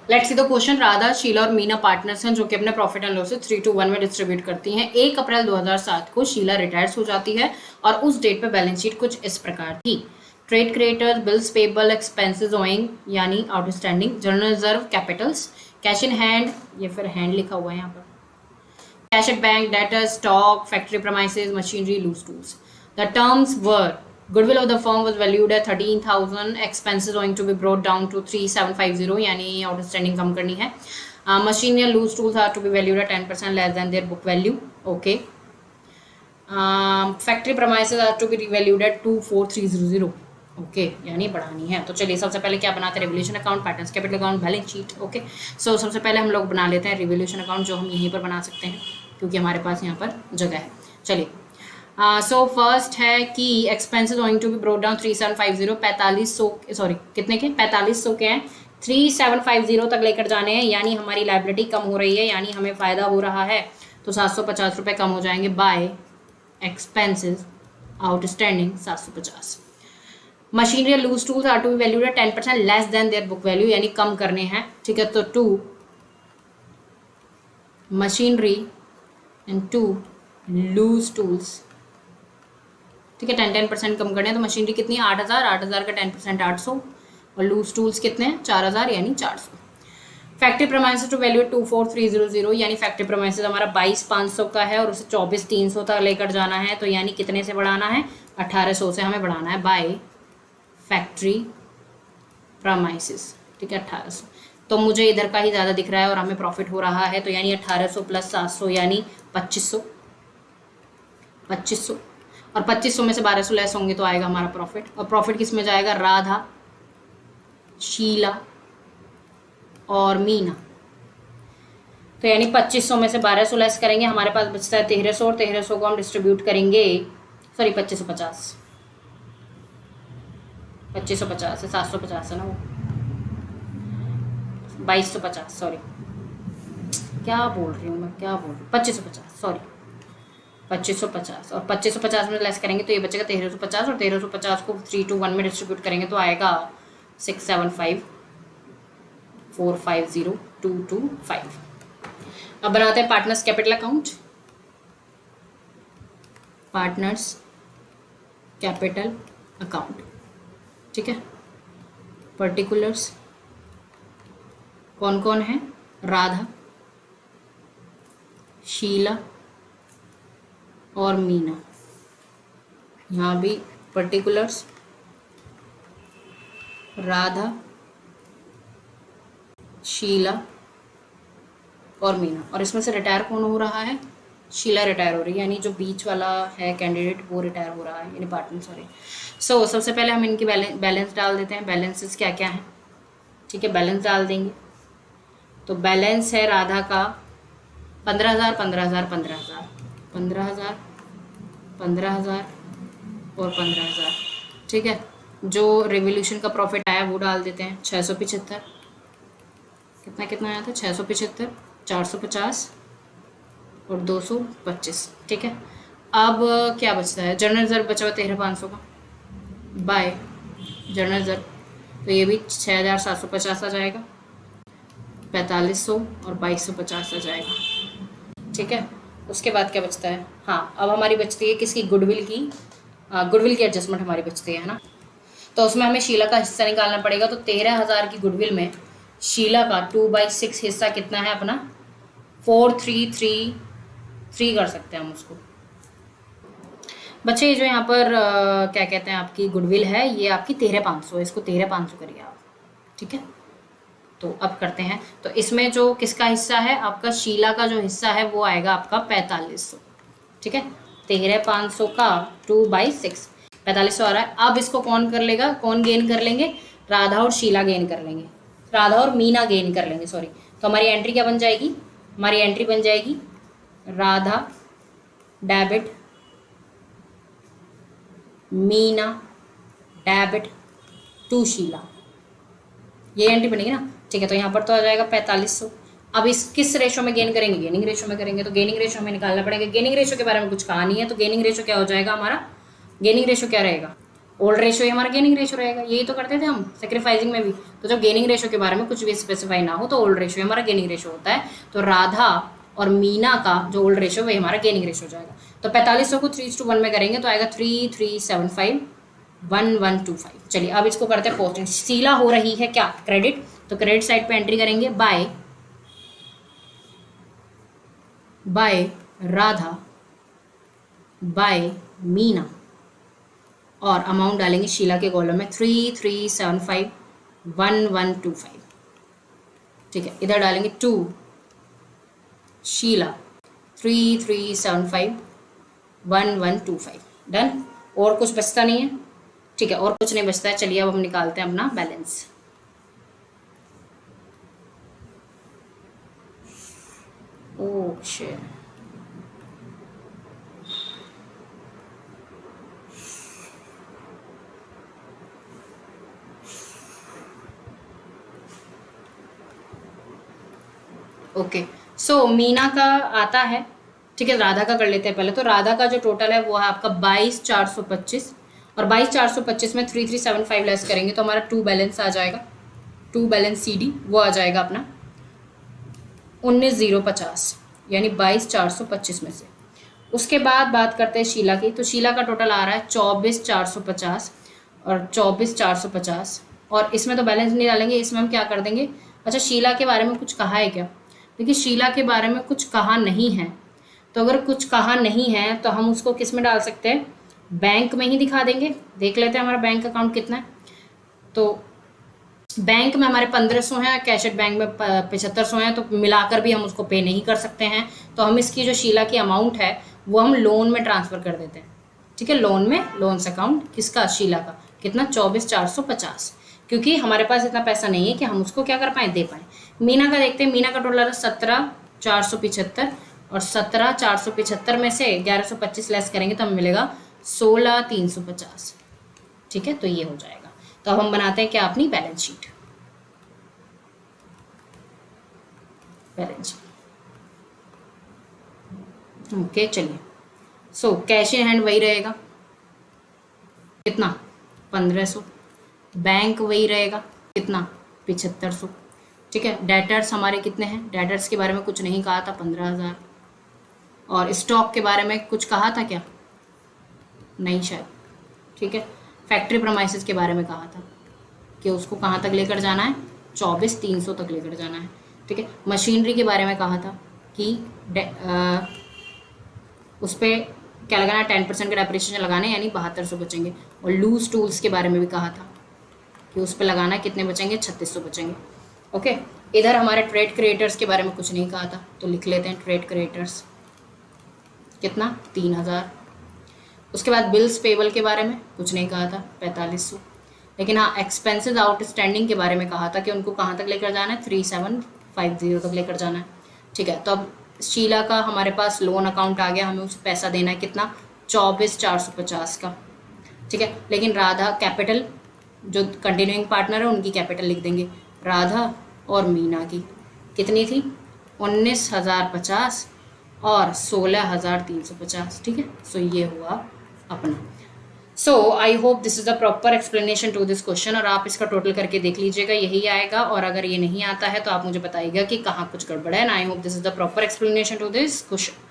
Let's see the question. Radha, Sheela और Meena partners हैं जो कि अपने प्रॉफिट एंड लॉसेस 3-1 में डिस्ट्रीब्यूट करती हैं। 1 अप्रैल 2007 को शीला रिटायर्स हो जाती है और उस डेट पे बैलेंस शीट कुछ इस प्रकार थी। Trade creditors, bills payable, expenses owing यानी outstanding, general reserve, capitals, cash in hand, ये फिर हैंड लिखा हुआ है यहाँ पर, cash at bank, debtors, stock, factory premises, machinery, loose tools. The terms were: goodwill of the firm was valued at 13,000, expenses owing to be brought down to 3,750 यानी outstanding कम करनी है. Machinery and loose tools are to be valued at 10% less than their book value. Okay. Factory premises are to be revalued at 24,300. Okay यानी बढ़ानी है। तो चलिए सबसे पहले क्या बनाते हैं, revolution account, partners capital account, balance sheet. Okay, so सबसे पहले हम लोग बना लेते हैं रिवोल्यूशन अकाउंट, जो हम यहीं पर बना सकते हैं क्योंकि हमारे पास यहाँ पर जगह है। चलिए, सो फर्स्ट है कि expenses owing to be brought down 3750, 4500 sorry कितने के 4500 के हैं, 3750 तक लेकर जाने हैं, यानी हमारी लाइबिलिटी कम हो रही है, यानी हमें फ़ायदा हो रहा है। तो 750 रुपये कम हो जाएंगे by expenses outstanding 750। Machinery loose tools are to be valued at 10% less than their book value, यानी कम करने हैं। ठीक है, तो 2 मशीनरी एंड 2 लूज टूल्स। ठीक है, 10% कम करने हैं। तो मशीनरी कितनी है 8000, 8000 का 10% 800, और लूज टूल्स कितने हैं 4000 यानी 400। फैक्ट्री प्रोमाइसेस टू वैल्यू 24300, यानी फैक्ट्री प्रोमाइसेस हमारा 22500 का है और उसे 24300 तक लेकर जाना है। तो यानी कितने से बढ़ाना है, 1800 से हमें बढ़ाना है बाय फैक्ट्री प्रोमाइसेस। ठीक है, 1800। तो मुझे इधर का ही ज़्यादा दिख रहा है और हमें प्रॉफिट हो रहा है, तो यानी 1800 प्लस 700 यानी 2500, 2500, और 2500 में से 1200 लेस होंगे तो आएगा हमारा प्रॉफिट। और प्रॉफिट किस में जाएगा, राधा, शीला और मीना। तो यानी 2500 में से 1200 लेस करेंगे, हमारे पास बचता है 1300, और 1300 को हम डिस्ट्रीब्यूट करेंगे, सॉरी 2550, 2550 है, 750 है ना वो, 2250, सॉरी क्या बोल रही हूँ मैं, क्या बोल रही हूँ, 2550 सॉरी 2550, और 2550 में लेस करेंगे तो ये बचेगा 1350, और 1350 को 3-1 में डिस्ट्रीब्यूट करेंगे तो आएगा 675,450,225। अब बनाते हैं partners capital account. Partners capital account, ठीक है। पर्टिकुलर्स कौन कौन है, राधा, शीला और मीना। यहाँ भी पर्टिकुलर्स राधा, शीला और मीना। और इसमें से रिटायर कौन हो रहा है, शीला रिटायर हो रही है, यानी जो बीच वाला है कैंडिडेट वो रिटायर हो रहा है, यानी पार्टनर सॉरी। सो सबसे पहले हम इनकी बैलेंस डाल देते हैं। बैलेंसेस क्या क्या हैं, ठीक है, बैलेंस डाल देंगे। तो बैलेंस है राधा का 15,000, 15,000, 15,000, 15,000, 15,000 और 15,000, ठीक है। जो रेवोल्यूशन का प्रॉफिट आया वो डाल देते हैं 675, कितना कितना आया था 675, 450 और 225, ठीक है। अब क्या बचता है, जनरल रिजर्व बचा हुआ 13,500 का बाय जनरल रिजर्व, तो ये भी 6,750 आ जाएगा, 4,500 और 2,250 आ जाएगा, ठीक है। उसके बाद क्या बचता है, हाँ अब हमारी बचती है किसकी, गुडविल की, गुडविल की एडजस्टमेंट हमारी बचती है ना। तो उसमें हमें शीला का हिस्सा निकालना पड़ेगा। तो 13,000 की गुडविल में शीला का 2/6 हिस्सा कितना है अपना, 4,333 कर सकते हैं हम उसको। बच्चे जो यहाँ पर क्या कहते हैं आपकी गुडविल है, ये आपकी 13,500 है, इसको 13,500 करिए आप, ठीक है। तो अब करते हैं, तो इसमें जो किसका हिस्सा है, आपका शीला का जो हिस्सा है वो आएगा आपका 4,500, ठीक है। 13,500 का 2/6 4,500 आ रहा है। अब इसको कौन कर लेगा, कौन गेन कर लेंगे, राधा और शीला गेन कर लेंगे, राधा और मीना गेन कर लेंगे, सॉरी। तो हमारी एंट्री क्या बन जाएगी, हमारी एंट्री बन जाएगी Radha debit, Meena debit to Sheela, ये एंट्री बनेगी ना, ठीक है। तो यहाँ पर तो आ जाएगा 4,500। अब इस किस रेशो में गेन करेंगे, गेनिंग रेशो में करेंगे। तो गेनिंग रेशो हमें निकालना पड़ेगा। गेनिंग रेशो के बारे में कुछ कहा नहीं है, तो गेनिंग रेशो क्या हो जाएगा हमारा, गेनिंग रेशो क्या रहेगा, ओल्ड रेशो ही हमारा गेनिंग रेशो रहेगा, यही तो करते थे हम सेक्रीफाइसिंग में भी। तो जब गेनिंग रेशो के बारे में कुछ भी स्पेसिफाई ना हो तो ओल्ड रेशो हमारा गेनिंग रेशो होता है। तो राधा और मीना का जो ओल्ड रेशो वही हमारा गेनिंग रेशो हो जाएगा। तो 4500 को 3:1 में करेंगे तो आएगा 3375 1125। चलिए अब इसको करते हैं पोस्टिंग। शीला हो रही है क्या क्रेडिट, तो क्रेडिट साइड पे एंट्री करेंगे बाय राधा बाय मीना, और अमाउंट डालेंगे शीला के कॉलम में 33751125। ठीक है, इधर डालेंगे 2 शीला 33751125। डन। और कुछ बचता नहीं है, ठीक है, और कुछ नहीं बचता है। चलिए अब हम निकालते हैं अपना balance. Oh shit, okay. So Meena का आता है, ठीक है, राधा का कर लेते हैं पहले। तो राधा का जो टोटल है वो है आपका 22,425, और 22,425 में 3375 लेस करेंगे तो हमारा 2 बैलेंस आ जाएगा, 2 बैलेंस CD वो आ जाएगा अपना 19,050, यानी 22,425 में से। उसके बाद बात करते हैं शीला की। तो शीला का टोटल आ रहा है 24,450 और 24,450, और इसमें तो बैलेंस नहीं डालेंगे, इसमें हम क्या कर देंगे। अच्छा, शीला के बारे में कुछ कहा है क्या? देखिए शीला के बारे में कुछ कहा नहीं है, तो अगर कुछ कहा नहीं है तो हम उसको किस में डाल सकते हैं, बैंक में ही दिखा देंगे। देख लेते हैं हमारा बैंक अकाउंट कितना है। तो बैंक में हमारे 1500 हैं, कैश एट बैंक में 7500 हैं, तो मिलाकर भी हम उसको पे नहीं कर सकते हैं। तो हम इसकी जो शीला की अमाउंट है वो हम लोन में ट्रांसफ़र कर देते हैं। ठीक है, लोन में, लोन्स अकाउंट किसका, शीला का। कितना, 24,450, क्योंकि हमारे पास इतना पैसा नहीं है कि हम उसको क्या कर पाए, दे पाए। मीना का देखते हैं। मीना का टोटल है 17,475, और 17,475 में से 1125 लेस करेंगे तो हमें मिलेगा 16,350। ठीक है, तो ये हो जाएगा। तो अब हम बनाते हैं क्या, अपनी balance sheet. Balance sheet, okay चलिए। सो कैश इन हैंड वही रहेगा, कितना, 1500। बैंक वही रहेगा, कितना, 7500। ठीक है, डेटर्स हमारे कितने हैं, डेटर्स के बारे में कुछ नहीं कहा था, 15,000। और स्टॉक के बारे में कुछ कहा था क्या, नहीं शायद। ठीक है, फैक्ट्री प्रमाइसेस के बारे में कहा था कि उसको कहाँ तक लेकर जाना है, 24,300 तक लेकर जाना है। ठीक है, मशीनरी के बारे में कहा था कि उस पर क्या लगाना है, 10% का डेप्रिसिएशन लगाना है, यानी 7200 बचेंगे। और लूज टूल्स के बारे में भी कहा था कि उस पर लगाना है, कितने बचेंगे, 3600 बचेंगे। ओके, इधर हमारे ट्रेड क्रिएटर्स के बारे में कुछ नहीं कहा था, तो लिख लेते हैं ट्रेड क्रिएटर्स कितना, 3000। उसके बाद बिल्स पेबल के बारे में कुछ नहीं कहा था, 4500। लेकिन हाँ, एक्सपेंसेस आउटस्टैंडिंग के बारे में कहा था कि उनको कहाँ तक लेकर जाना है, 3750 तक लेकर जाना है। ठीक है, तो अब शीला का हमारे पास लोन अकाउंट आ गया, हमें उसे पैसा देना है कितना, 24,450 का। ठीक है, लेकिन राधा कैपिटल, जो कंटिन्यूइंग पार्टनर है उनकी कैपिटल लिख देंगे। राधा और मीना की कितनी थी, 19,050 और 16,350। ठीक है, सो ये हुआ अपना। So I hope this is the proper explanation to this question, और आप इसका टोटल करके देख लीजिएगा, यही आएगा। और अगर ये नहीं आता है तो आप मुझे बताइएगा कि कहाँ कुछ गड़बड़ है। And I hope this is the proper explanation to this question.